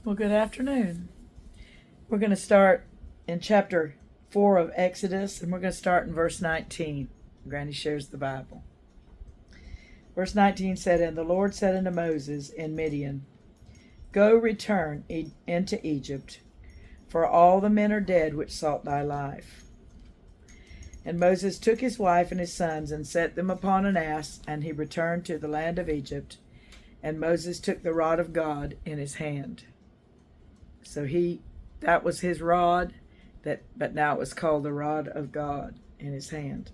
Well, good afternoon. We're going to start in chapter 4 of Exodus, and we're going to start in verse 19. Granny shares the Bible. Verse 19 said, "And the Lord said unto Moses in Midian, Go return into Egypt, for all the men are dead which sought thy life. And Moses took his wife and his sons, and set them upon an ass, and he returned to the land of Egypt. And Moses took the rod of God in his hand." So that was his rod, but now it was called the rod of God in his hand.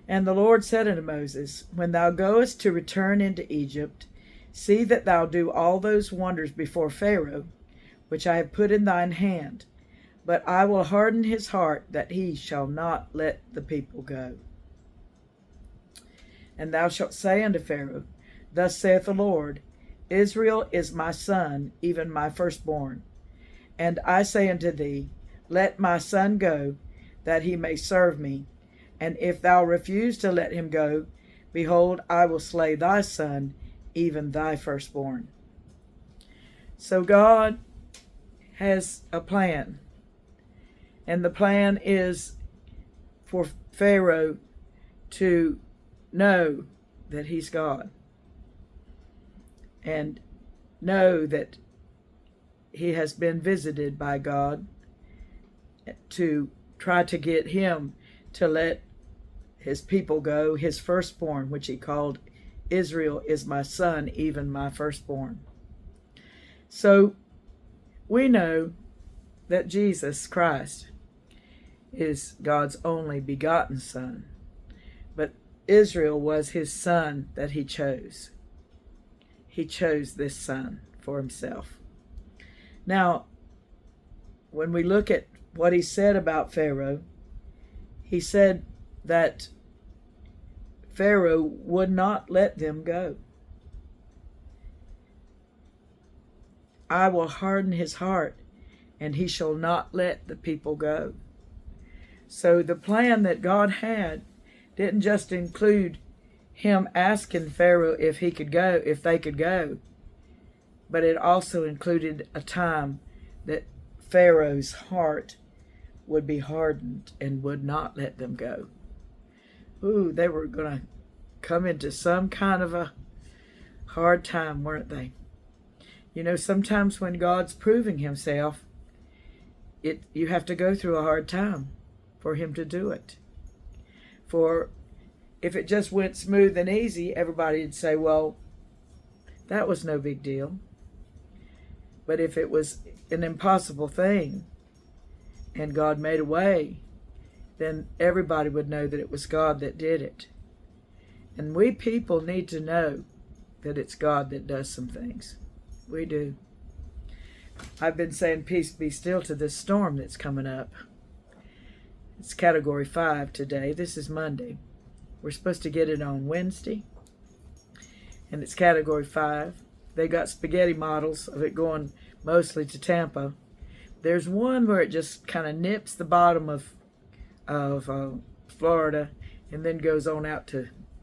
"And the Lord said unto Moses, When thou goest to return into Egypt, see that thou do all those wonders before Pharaoh, which I have put in thine hand. But I will harden his heart, that he shall not let the people go. And thou shalt say unto Pharaoh, Thus saith the Lord, Israel is my son, even my firstborn. And I say unto thee, Let my son go, that he may serve me. And if thou refuse to let him go, behold, I will slay thy son, even thy firstborn." So God has a plan. And the plan is for Pharaoh to know that he's God, and know that he has been visited by God to try to get him to let his people go, his firstborn, which he called Israel is my son, even my firstborn. So we know that Jesus Christ is God's only begotten son, but Israel was his son that he chose. He chose this son for himself. Now, when we look at what he said about Pharaoh, he said that Pharaoh would not let them go. "I will harden his heart, and he shall not let the people go." So the plan that God had didn't just include him asking Pharaoh if they could go, but it also included a time that Pharaoh's heart would be hardened and would not let them go. They were going to come into some kind of a hard time, weren't they? You know, sometimes when God's proving himself, you have to go through a hard time for him to do it. For if it just went smooth and easy, everybody would say, well, that was no big deal. But if it was an impossible thing and God made a way, then everybody would know that it was God that did it. And we people need to know that it's God that does some things. We do. I've been saying peace be still to this storm that's coming up. It's Category 5 today. This is Monday. We're supposed to get it on Wednesday, and it's Category 5. They got spaghetti models of it going mostly to Tampa. There's one where it just kind of nips the bottom of Florida and then goes on out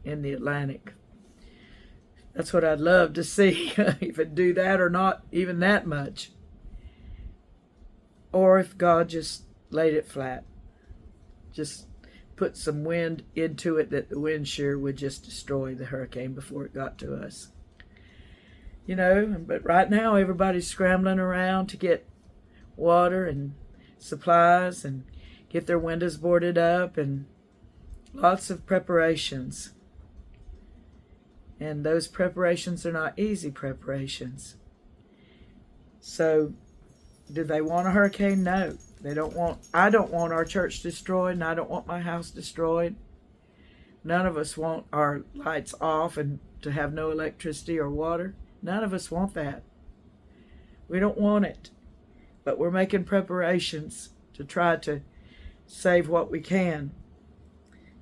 in the Atlantic. That's what I'd love to see, if it do that or not even that much. Or if God just laid it flat. Just put some wind into it, that the wind shear would just destroy the hurricane before it got to us. You know, but right now everybody's scrambling around to get water and supplies and get their windows boarded up, and lots of preparations. And those preparations are not easy preparations. So, do they want a hurricane? No. I don't want our church destroyed, and I don't want my house destroyed. None of us want our lights off and to have no electricity or water. None of us want that. We don't want it. But we're making preparations to try to save what we can.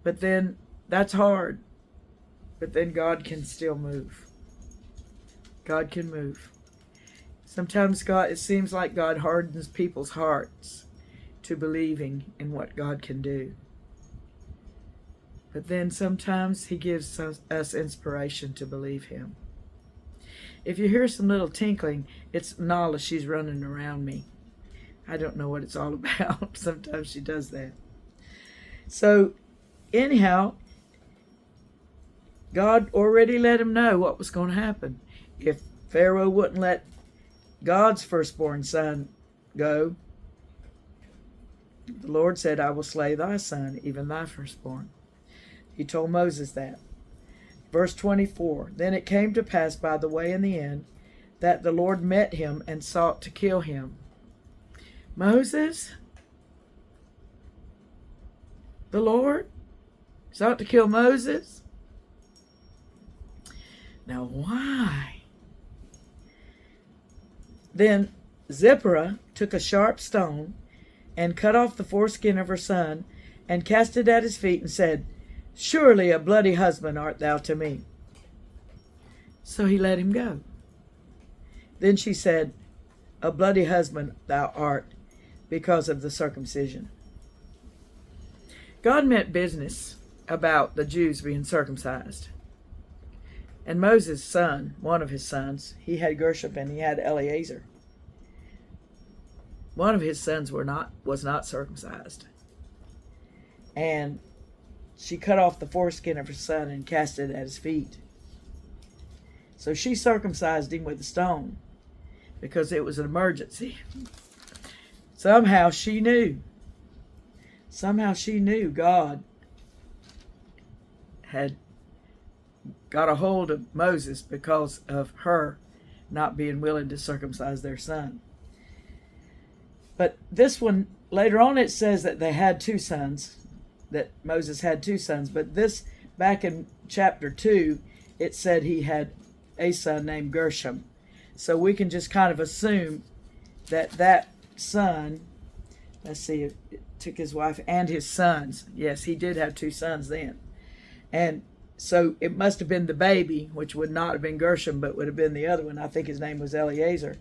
But then, that's hard. But then God can still move. God can move. Sometimes it seems like God hardens people's hearts to believing in what God can do. But then sometimes he gives us inspiration to believe him. If you hear some little tinkling, it's Nala. She's running around me. I don't know what it's all about. Sometimes she does that. So, anyhow, God already let him know what was going to happen. If Pharaoh wouldn't let God's firstborn son go, the Lord said, I will slay thy son, even thy firstborn. He told Moses that. Verse 24, Then it came to pass by the way in the end that the Lord met him and sought to kill him. Moses? The Lord sought to kill Moses? Now why? Then Zipporah took a sharp stone and cut off the foreskin of her son and cast it at his feet and said, Surely a bloody husband art thou to me. So he let him go. Then she said, A bloody husband thou art because of the circumcision. God meant business about the Jews being circumcised. And Moses' son, one of his sons, he had Gershom and he had Eleazar. One of his sons was not circumcised. And she cut off the foreskin of her son and cast it at his feet. So she circumcised him with a stone because it was an emergency. Somehow she knew God had got a hold of Moses because of her not being willing to circumcise their son. But this one, later on it says that they had two sons, that Moses had two sons. But this, back in chapter 2, it said he had a son named Gershom. So we can just kind of assume that that son, let's see, it took his wife and his sons. Yes, he did have two sons then. And so it must have been the baby, which would not have been Gershom, but would have been the other one. I think his name was Eleazar.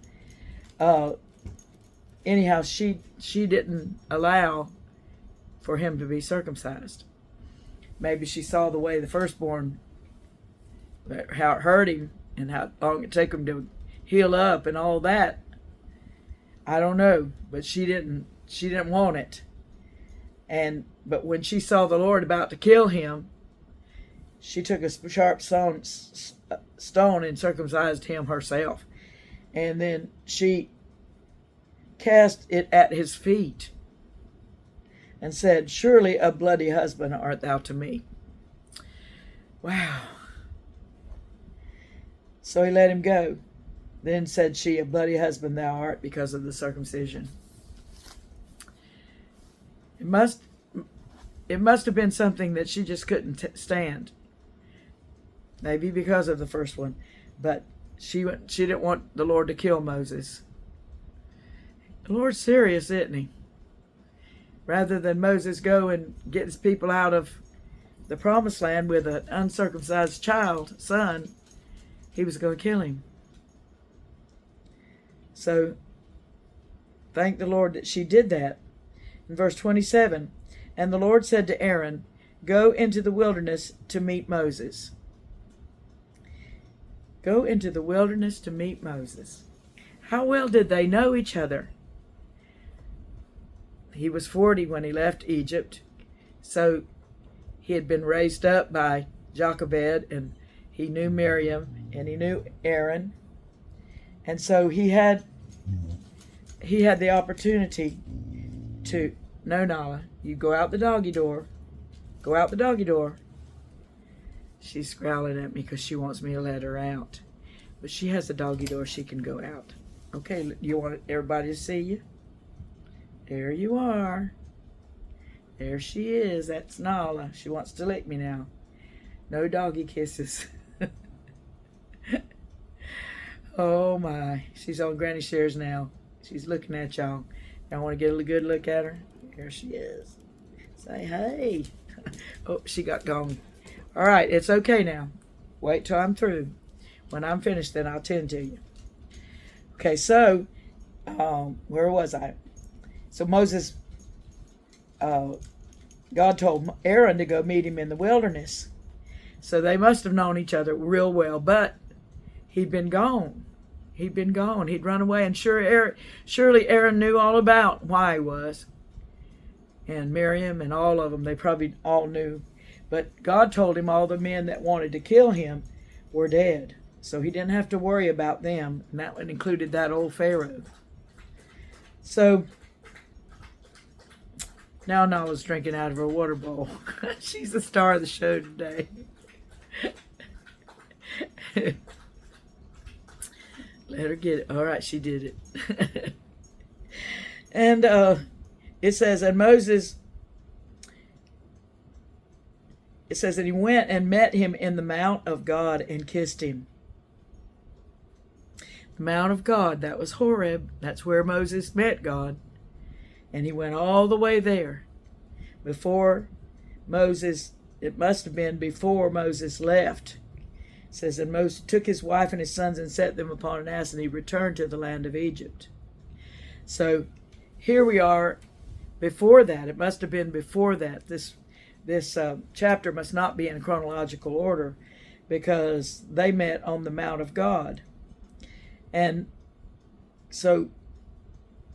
Anyhow, she didn't allow for him to be circumcised. Maybe she saw the way the firstborn, how it hurt him and how long it took him to heal up and all that. I don't know, but she didn't want it. But when she saw the Lord about to kill him, she took a sharp stone and circumcised him herself. And then she cast it at his feet and said, Surely a bloody husband art thou to me. Wow. So he let him go. Then said she, A bloody husband thou art because of the circumcision. It must have been something that she just couldn't stand. Maybe because of the first one. But she didn't want the Lord to kill Moses. The Lord's serious, isn't he? Rather than Moses go and get his people out of the promised land with an uncircumcised son, he was going to kill him. So, thank the Lord that she did that. In verse 27, And the Lord said to Aaron, Go into the wilderness to meet Moses. Go into the wilderness to meet Moses. How well did they know each other? He was 40 when he left Egypt, so he had been raised up by Jochebed, and he knew Miriam, and he knew Aaron, and so he had the opportunity to, No, Nala, you go out the doggy door. Go out the doggy door. She's growling at me because she wants me to let her out. But she has a doggy door, she can go out. Okay, you want everybody to see you? There you are. There she is. That's Nala. She wants to lick me now. No doggy kisses. Oh my. She's on Granny Shares now. She's looking at y'all. Y'all want to get a good look at her? There she is. Say hey. Oh, she got gone. All right, it's okay now. Wait till I'm through. When I'm finished, then I'll tend to you. Okay, so, where was I? So Moses, God told Aaron to go meet him in the wilderness. So they must have known each other real well, but he'd been gone. He'd been gone. He'd run away. And surely Aaron knew all about why he was. And Miriam and all of them, they probably all knew. But God told him all the men that wanted to kill him were dead. So he didn't have to worry about them. And that included that old Pharaoh. So now Nala's drinking out of her water bowl. She's the star of the show today. Let her get it. All right, she did it. And it says, and Moses, it says that he went and met him in the mount of God and kissed him. The mount of God, that was Horeb. That's where Moses met God. And he went all the way there. Before Moses, it must have been before Moses left. It says, and Moses took his wife and his sons and set them upon an ass, and he returned to the land of Egypt. So here we are before that. It must have been before that. This chapter must not be in chronological order, because they met on the Mount of God. And so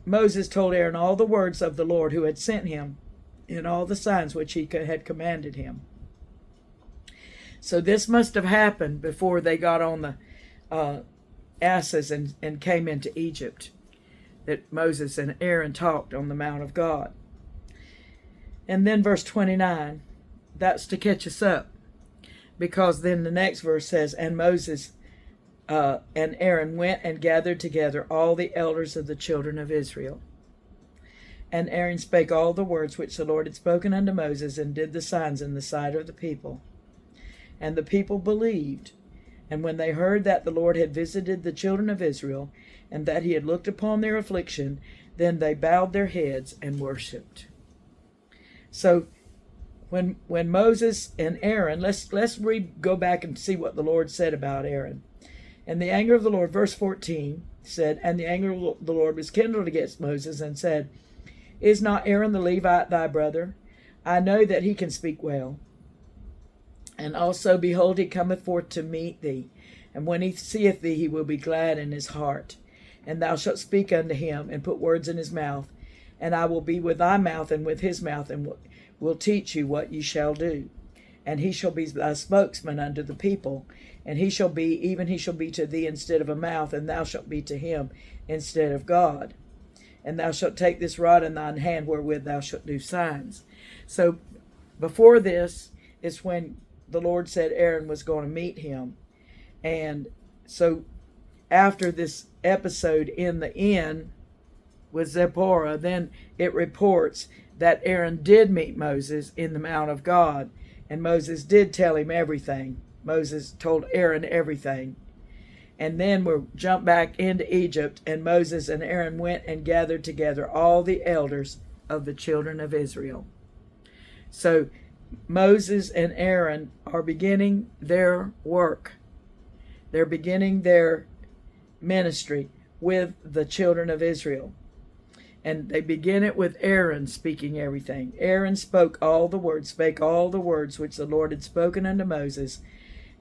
Moses told Aaron all the words of the Lord who had sent him, and all the signs which he had commanded him. So this must have happened before they got on the asses and came into Egypt, that Moses and Aaron talked on the Mount of God. And then verse 29, that's to catch us up, because then the next verse says, and Moses and Aaron went and gathered together all the elders of the children of Israel. And Aaron spake all the words which the Lord had spoken unto Moses, and did the signs in the sight of the people. And the people believed. And when they heard that the Lord had visited the children of Israel, and that he had looked upon their affliction, then they bowed their heads and worshipped. So when Moses and Aaron, let's go back and see what the Lord said about Aaron. And the anger of the Lord, verse 14, said, and the anger of the Lord was kindled against Moses, and said, is not Aaron the Levite thy brother? I know that he can speak well. And also, behold, he cometh forth to meet thee. And when he seeth thee, he will be glad in his heart. And thou shalt speak unto him, and put words in his mouth. And I will be with thy mouth and with his mouth, and will teach you what ye shall do. And he shall be thy spokesman unto the people. And he shall be to thee instead of a mouth, and thou shalt be to him instead of God. And thou shalt take this rod in thine hand, wherewith thou shalt do signs. So before this is when the Lord said Aaron was going to meet him. And so after this episode in the inn with Zipporah, then it reports that Aaron did meet Moses in the Mount of God. And Moses did tell him everything. Moses told Aaron everything. And then we'll jump back into Egypt, and Moses and Aaron went and gathered together all the elders of the children of Israel. So Moses and Aaron are beginning their work. They're beginning their ministry with the children of Israel. And they begin it with Aaron speaking everything. Aaron spake all the words which the Lord had spoken unto Moses,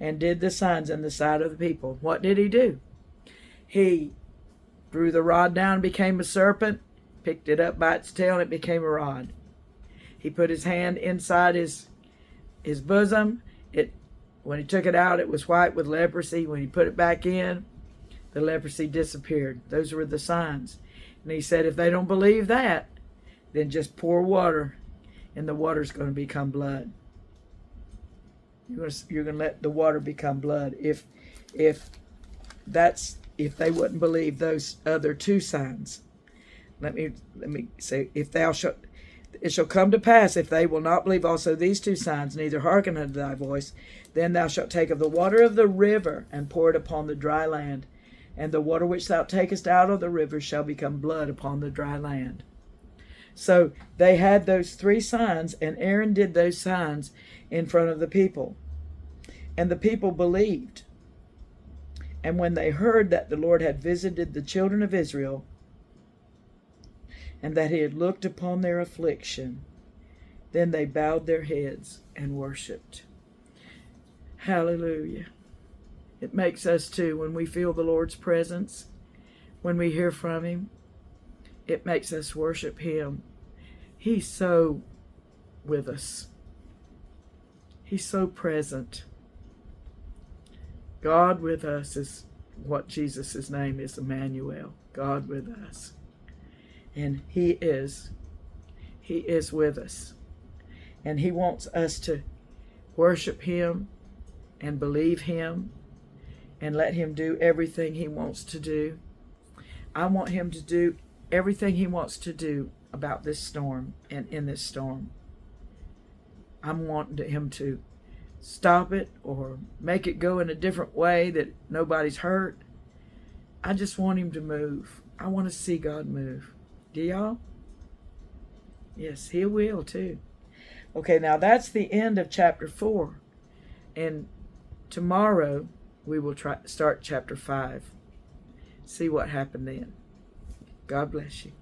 and did the signs in the sight of the people. What did he do? He threw the rod down and became a serpent, picked it up by its tail, and it became a rod. He put his hand inside his bosom. When he took it out, it was white with leprosy. When he put it back in, the leprosy disappeared. Those were the signs. And he said, if they don't believe that, then just pour water, and the water's going to become blood. You're going to let the water become blood. If they wouldn't believe those other two signs. Let me say, it shall come to pass, if they will not believe also these two signs, neither hearken unto thy voice, then thou shalt take of the water of the river, and pour it upon the dry land. And the water which thou takest out of the river shall become blood upon the dry land. So they had those three signs, and Aaron did those signs in front of the people. And the people believed. And when they heard that the Lord had visited the children of Israel, and that he had looked upon their affliction, then they bowed their heads and worshipped. Hallelujah. It makes us too, when we feel the Lord's presence, when we hear from Him, it makes us worship Him. He's so with us. He's so present. God with us is what Jesus' name is, Emmanuel. God with us. And He is with us. And He wants us to worship Him and believe Him and let Him do everything He wants to do. I want Him to do everything He wants to do about this storm and in this storm. I'm wanting Him to stop it or make it go in a different way that nobody's hurt. I just want Him to move. I want to see God move. Do y'all? Yes, He will too. Okay, now that's the end of chapter 4. And tomorrow we will start chapter 5. See what happened then. God bless you.